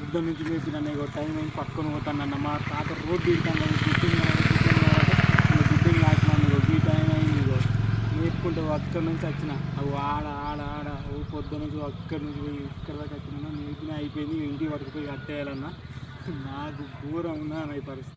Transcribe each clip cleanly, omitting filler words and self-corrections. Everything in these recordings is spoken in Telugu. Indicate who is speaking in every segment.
Speaker 1: పొద్దున్న నుంచి మేపిన ఇక టైం అయింది పట్టుకొని పోతానన్న మా తాత రోడ్డు తింటాను బిడ్డింగ్ ఆడినాను ఇక ఈ టైం అయింది ఇగో మేపుకుంటే అక్కడి నుంచి వచ్చిన అవి ఆడ ఆడ ఆడ పొద్దున్న నుంచి అక్కడి నుంచి పోయి ఇక్కడ దాకా వచ్చిన మేపిన అయిపోయింది ఇంటికి పట్టుకుపోయి కట్టేయాలన్నా నాకు ఘోరం ఉన్నా ఈ పరిస్థితి.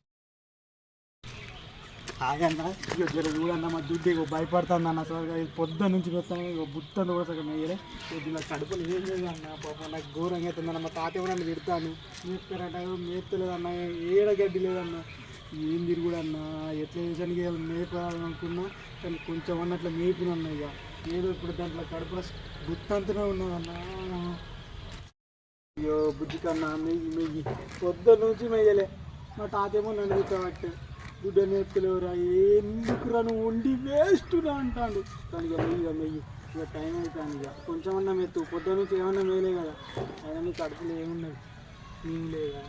Speaker 1: ఆగన్నా ఇక జర చూడన్న మా దుడ్డు ఇక భయపడుతుంది అన్న అసలు పొద్దున్న నుంచి మొత్తం ఇక బుత్తంది కూడా సగం మేయలే కొద్దిగా కడుపులు ఏం లేదు అన్న పాప నాకు ఘోరంగా అవుతుందన్న మా తాత కూడా నన్ను తిడతాను మేపుతారంట మేపుతలేదన్న ఏడగడ్డి లేదన్న ఏం తిరుగుడు అన్న ఎట్లా చేసానికి మేపాలనుకున్నా కానీ కొంచెం అన్నట్లు మేపిన అన్న ఇక ఏదో ఇప్పుడు దాంట్లో కడుపులో గుత్తంతనే ఉన్నదన్న. అయ్యో బుద్ధి కన్నా మెయ్యి మెయ్యి పొద్దున్న నుంచి మెయ్యలే మా తాతేమో నన్ను తిట్టబట్టే గుడ్డ నేర్పులేవురా ఎందుకురా నువ్వు వండి వేస్టురా అంటాడు కానీ ఇక మెయ్యి ఇక టైం అవుతాను ఇక కొంచెం అన్నా మెత్తు పొద్దున్న నుంచి ఏమన్నా మేలే కదా అయినా నీ కడుపులో ఏమున్నది నీళ్ళు లేదా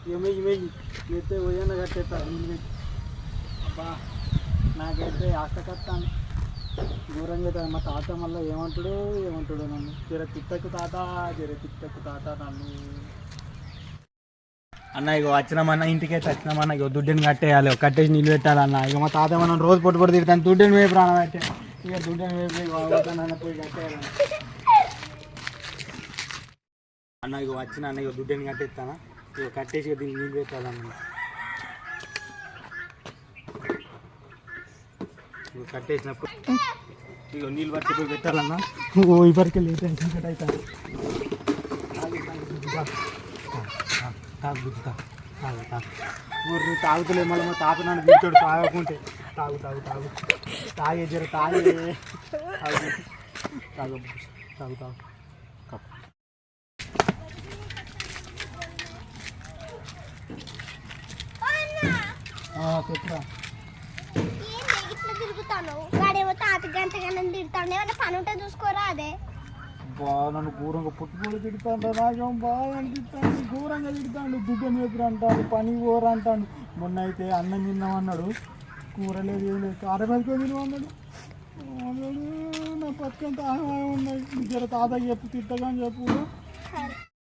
Speaker 1: ఇక మెయ్యి మెత్తే పోయన్నా కట్టేస్తా నీళ్ళు అబ్బా నాకైతే ఆస్తకత్తాను దూరంగా అవుతుంది మా తాత మళ్ళీ ఏమంటాడో నన్ను జర తిట్టకు తాత నన్ను అన్న ఇక వచ్చినామన్నా ఇంటికైతే వచ్చినామన్నా ఇక దుడ్డుని కట్టేయాలి కట్టేసి నీళ్ళు పెట్టాలన్న ఇక మా తాత మనం రోజు పొట్టు తిడతాను దుడ్డుని వేపు రాన పెట్టే ఇక దుడ్డుని వేపు పోయి కట్టేయాలన్న అన్న ఇక వచ్చిన అన్న ఇక దుడ్డుని కట్టేస్తానా ఇక కట్టేసి ఇక దీన్ని నీళ్ళు పెట్టాలన్న ఇక కట్టేసినప్పుడు ఇక నీళ్ళు పట్టుకుపోయి పెట్టాలన్నా ఇవరికి లేట్ అవుతుంది ఊరు తాగుతులే మళ్ళీ మా తాత నన్ను తింటాడు తాగకుంటే తాగు తాగే జర తాగే తాగు చెప్పురా
Speaker 2: తిరుగుతాను వాడేమో తాత గంటగానే తిడతాను ఏమన్నా పని ఉంటే చూసుకోరా అదే
Speaker 1: బాగా నన్ను ఘోరంగా పుట్టుకోలు తిడతాడు నాకేమో బాగా అనిపిస్తాను ఘోరంగా తిడతాడు దుడ్డు మేపురు అంటాడు పని కూర అంటాడు మొన్న అయితే అన్నం తిన్నామన్నాడు కూర లేదు ఏం లేదు కారం వేసుకొని తినమన్నాడు నా పక్కన తాగా ఉన్నాయి జర తాతకి చెప్పు తిట్టగా అని చెప్పు